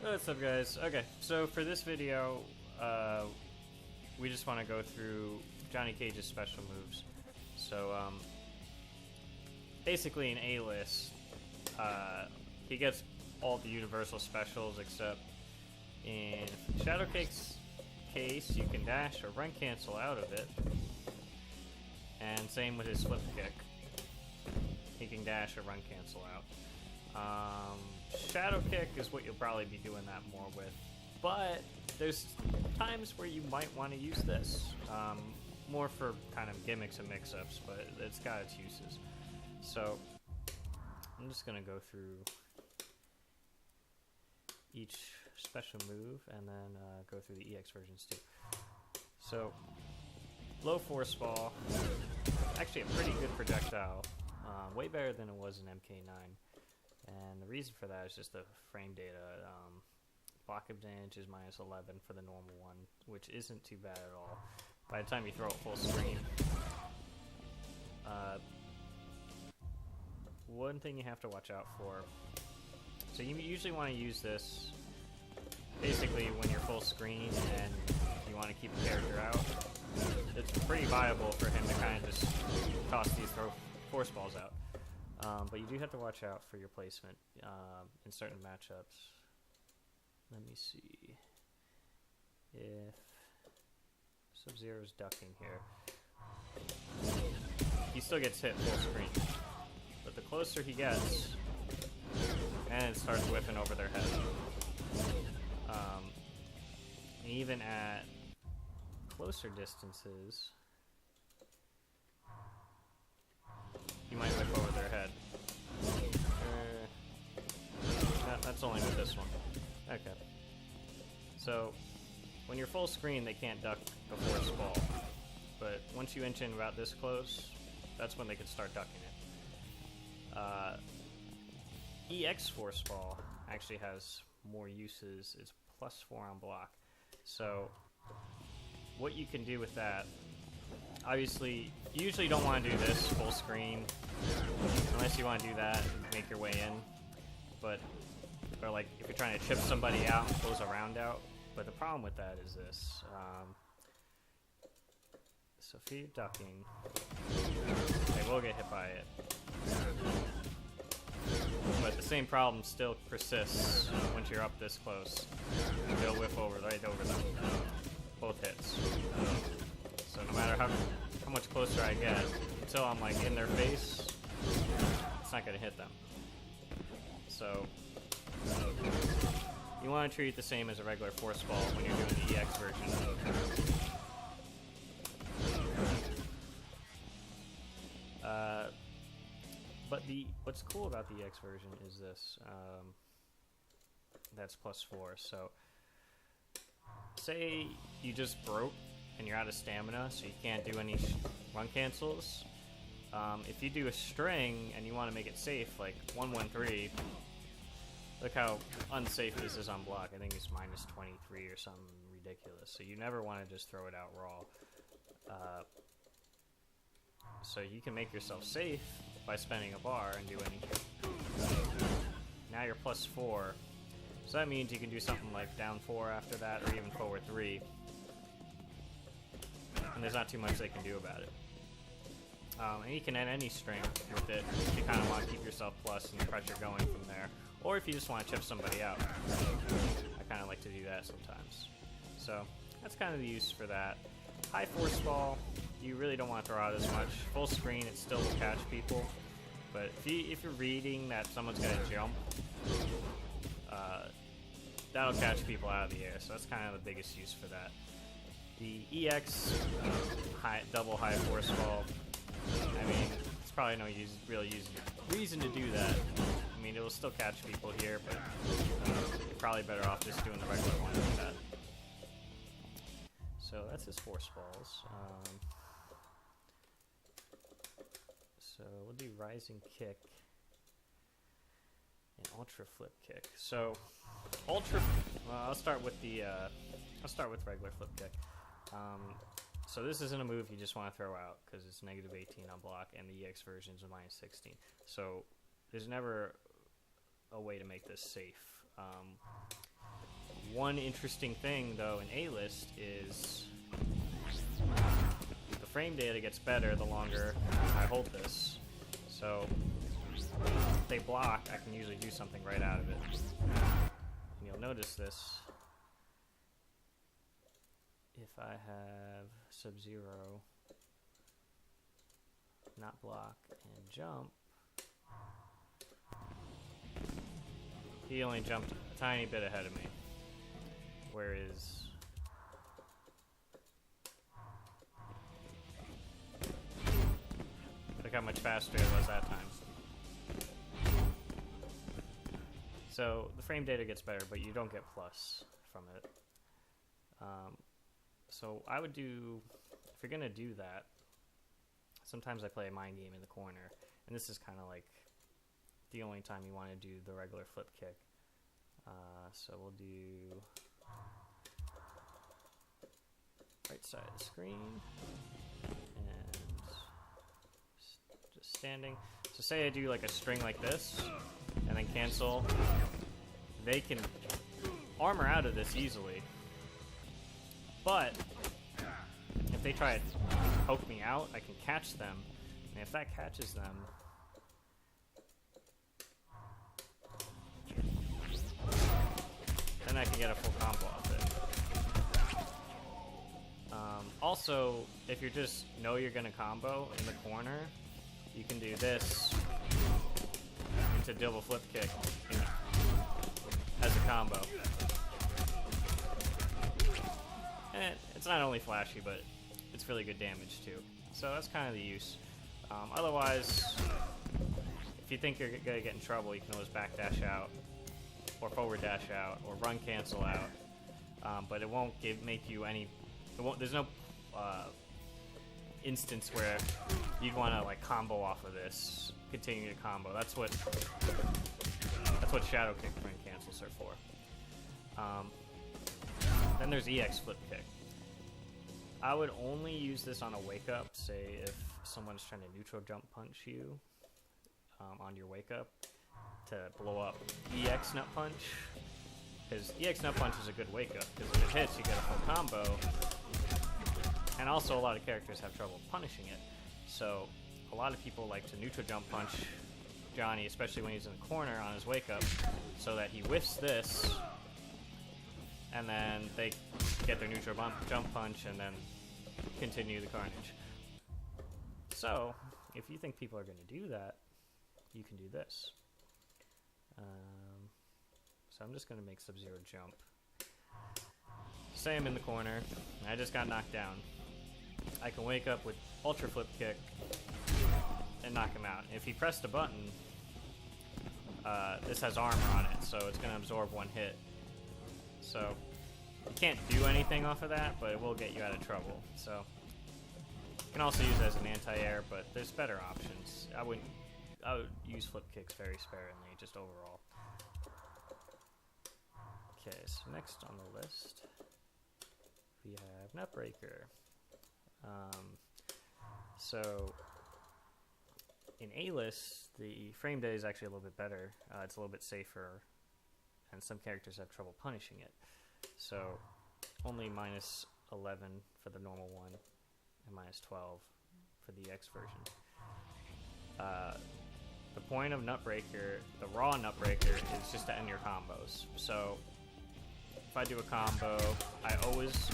What's up, guys? Okay, so for this video, we just want to go through Johnny Cage's special moves. So, basically in A-List, he gets all the universal specials except in Shadow Cake's case, you can dash or run cancel out of it. And same with his flip kick. He can dash or run cancel out. Shadow Kick is what you'll probably be doing that more with, but there's times where you might want to use this, more for kind of gimmicks and mix-ups, but it's got its uses. So I'm just gonna go through each special move and then go through the EX versions too. So low force ball, actually a pretty good projectile, way better than it was in MK9. And the reason for that is just the frame data. Block advantage is -11 for the normal one, which isn't too bad at all. By the time you throw it full screen. One thing you have to watch out for. So you usually want to use this basically when you're full screen and you want to keep a character out. It's pretty viable for him to kind of just toss these force balls out. But you do have to watch out for your placement in certain matchups. Let me see if Sub-Zero's ducking here. He still gets hit full screen, but the closer he gets, and it starts whiffing over their head. And even at closer distances, you might whip over their head. That's only with this one. Okay. So, when you're full screen, they can't duck the force ball. But once you inch in about this close, that's when they can start ducking it. EX force ball actually has more uses. It's +4 on block. So, what you can do with that, obviously, you usually don't want to do this full screen unless you want to do that and make your way in. But, or like if you're trying to chip somebody out and close a round out. But the problem with that is this. So if you're ducking, they will get hit by it. But the same problem still persists once you're up this close. They'll whiff over right over them. Both hits. So no matter how much closer I get, until I'm like in their face, it's not going to hit them. So you want to treat it the same as a regular force ball when you're doing the EX version. But what's cool about the EX version is this. That's +4. So say you just broke and you're out of stamina, so you can't do any run cancels. If you do a string and you want to make it safe, like 1-1-3, look how unsafe this is on block. I think it's -23 or something ridiculous. So you never want to just throw it out raw. So you can make yourself safe by spending a bar and doing. Now you're +4. So that means you can do something like down 4 after that, or even forward 3. And there's not too much they can do about it. And you can end any string with it if you kind of want to keep yourself plus and your pressure going from there. Or if you just want to chip somebody out. I kind of like to do that sometimes. So that's kind of the use for that. High force ball, you really don't want to throw out as much. Full screen, it still will catch people. But if you're reading that someone's going to jump, that'll catch people out of the air. So that's kind of the biggest use for that. The EX double high force ball, I mean, it's probably no real reason to do that. I mean, it will still catch people here, but you're probably better off just doing the regular one like that. So that's his force balls. So we'll do rising kick and ultra flip kick. So ultra, I'll start with regular flip kick. So this isn't a move you just want to throw out because it's -18 on block and the EX version is -16. So there's never a way to make this safe. one interesting thing, though, in A-List is the frame data gets better the longer I hold this. So if they block, I can usually do something right out of it. And you'll notice this. If I have Sub-Zero, not block, and jump, he only jumped a tiny bit ahead of me. Whereas look how much faster it was that time. So the frame data gets better, but you don't get plus from it. So I would do, if you're gonna do that, sometimes I play a mind game in the corner, and this is kind of like the only time you want to do the regular flip kick. So we'll do right side of the screen, and just standing. So say I do like a string like this, and then cancel. They can armor out of this easily, but if they try to poke me out, I can catch them, and if that catches them, then I can get a full combo off it. Also, if you just know you're gonna combo in the corner, you can do this into double flip kick as a combo. And it's not only flashy, but it's really good damage too. So that's kind of the use. Otherwise, if you think you're gonna get in trouble, you can always back dash out, or forward dash out, or run cancel out. But it won't make you any. There's no instance where you'd want to like combo off of this, continue to combo. That's what shadow kick run cancels are for. Then there's EX flip kick. I would only use this on a wake up, say if someone's trying to neutral jump punch you on your wake up to blow up EX nut punch, because EX nut punch is a good wake up, because if it hits you get a full combo, and also a lot of characters have trouble punishing it. So a lot of people like to neutral jump punch Johnny, especially when he's in the corner on his wake up, so that he whiffs this, and then they get their neutral jump punch and then continue the carnage. So if you think people are going to do that, you can do this. So I'm just going to make Sub-Zero jump. Say I'm in the corner, and I just got knocked down. I can wake up with Ultra Flip Kick and knock him out. If he pressed a button, this has armor on it, so it's going to absorb one hit. So you can't do anything off of that, but it will get you out of trouble. So you can also use it as an anti-air, but there's better options. I would use flip kicks very sparingly, just overall. Okay, so next on the list, we have Nutbreaker. So in A-List, the frame data is actually a little bit better. It's a little bit safer, and some characters have trouble punishing it. So only minus 11 for the normal one, and minus 12 for the X version. The point of Nutbreaker, the raw Nutbreaker, is just to end your combos. So if I do a combo, I always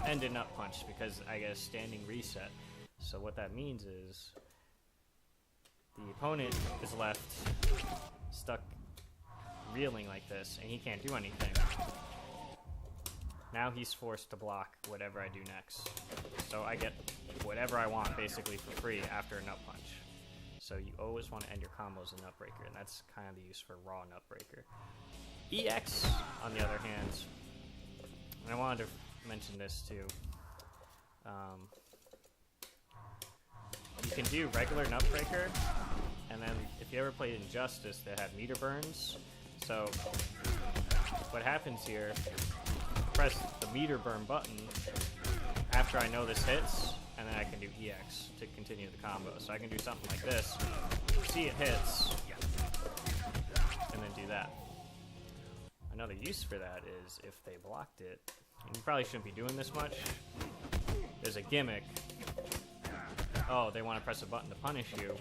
end a nut punch, because I get a standing reset. So what that means is the opponent is left stuck reeling like this, and he can't do anything. Now he's forced to block whatever I do next. So I get whatever I want basically for free after a nut punch. So you always want to end your combos in Nutbreaker, and that's kind of the use for raw Nutbreaker. EX, on the other hand, and I wanted to mention this too, you can do regular Nutbreaker, and then if you ever played Injustice, they have meter burns. So what happens here, press the meter burn button after I know this hits, and then I can do EX to continue the combo. So I can do something like this, see it hits, and then do that. another use for that is if they blocked it, and you probably shouldn't be doing this much, there's a gimmick. Oh, they want to press a button to punish you,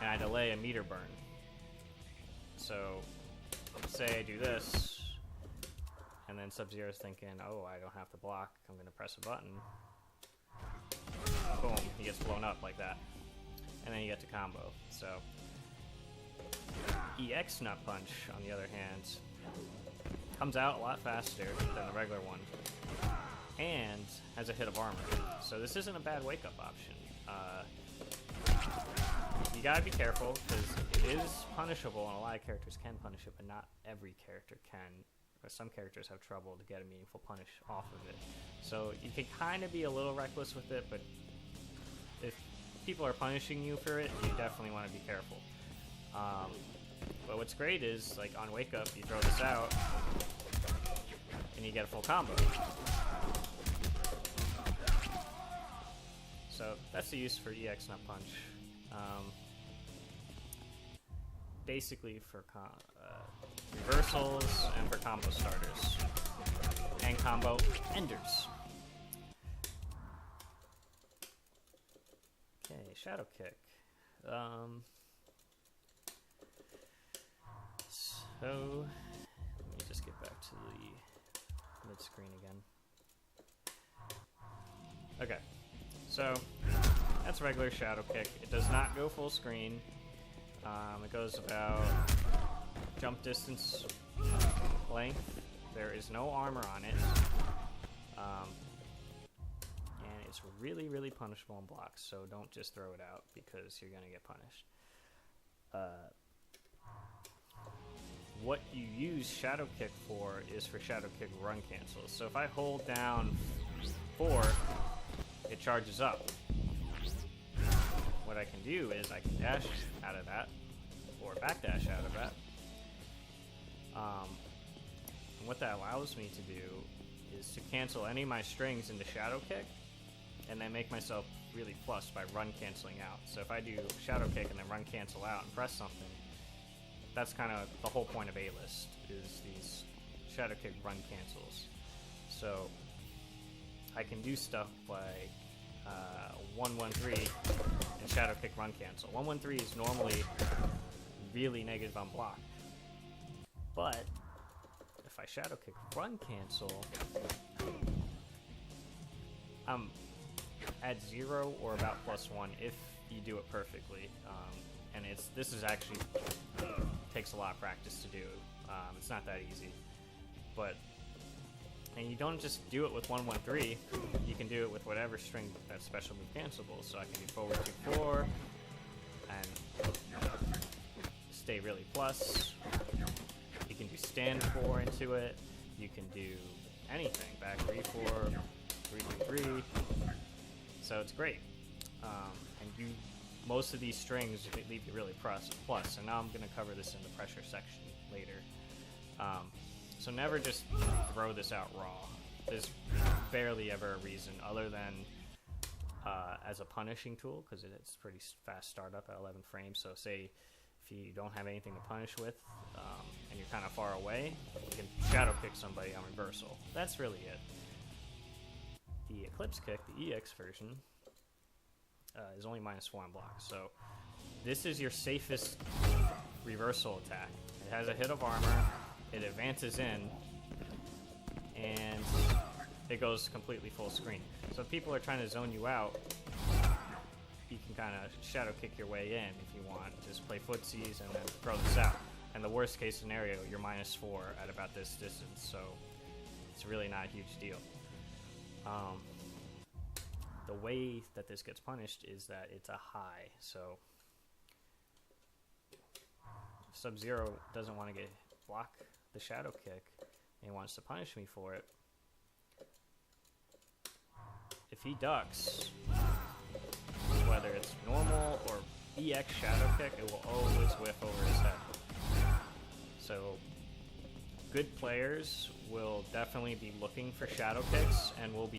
and I delay a meter burn. So, say I do this, and then Sub-Zero's thinking, oh, I don't have to block, I'm going to press a button. Boom, he gets blown up like that. And then you get to combo. So, EX Nut Punch, on the other hand, comes out a lot faster than the regular one, and has a hit of armor. So this isn't a bad wake-up option. You gotta be careful, because it is punishable, and a lot of characters can punish it, but not every character can. Or some characters have trouble to get a meaningful punish off of it. So you can kind of be a little reckless with it, but if people are punishing you for it, you definitely want to be careful. But what's great is, like, on Wake Up, you throw this out, and you get a full combo. So that's the use for EX Nut Punch. Basically for reversals and for combo starters. And combo enders. Okay, Shadow Kick. So, let me just get back to the mid-screen again. Okay, so that's regular Shadow Kick. It does not go full screen. It goes about jump distance length. There is no armor on it. And it's really, really punishable in blocks, so don't just throw it out because you're going to get punished. What you use Shadow Kick for is for Shadow Kick run cancels. So if I hold down 4, it charges up. What I can do is I can dash out of that, or backdash out of that. And what that allows me to do is to cancel any of my strings into Shadow Kick, and then make myself really plus by run canceling out. So if I do Shadow Kick and then run cancel out and press something, that's kind of the whole point of A-List, is these Shadow Kick run cancels. So I can do stuff like 1-1-3 and Shadow Kick run cancel. 1-1-3 is normally really negative on block, but if I Shadow Kick run cancel, I'm at 0 or about +1 if you do it perfectly. And this is actually takes a lot of practice to do. It's not that easy, and you don't just do it with 1-1-3. You can do it with whatever string that's special move cancelable. So I can do forward 2-4 and stay really plus. You can do stand 4 into it. You can do anything, back 3-4, 3-3. So it's great. And most of these strings leave you really plus. And now I'm going to cover this in the pressure section later. So never just throw this out raw. There's barely ever a reason other than as a punishing tool, because it's pretty fast startup at 11 frames. So say if you don't have anything to punish with and you're kind of far away, you can Shadow Kick somebody on reversal. That's really it. The Eclipse Kick, the EX version, is only -4 on block. So this is your safest reversal attack. It has a hit of armor, it advances in, and it goes completely full screen. So if people are trying to zone you out, you can kind of Shadow Kick your way in if you want. Just play footsies and then throw this out. And the worst case scenario, you're -4 at about this distance, so it's really not a huge deal. The way that this gets punished is that it's a high. So if Sub-Zero doesn't want to block the Shadow Kick and he wants to punish me for it, if he ducks, whether it's normal or EX Shadow Kick, it will always whiff over his head. So good players will definitely be looking for Shadow Kicks and will be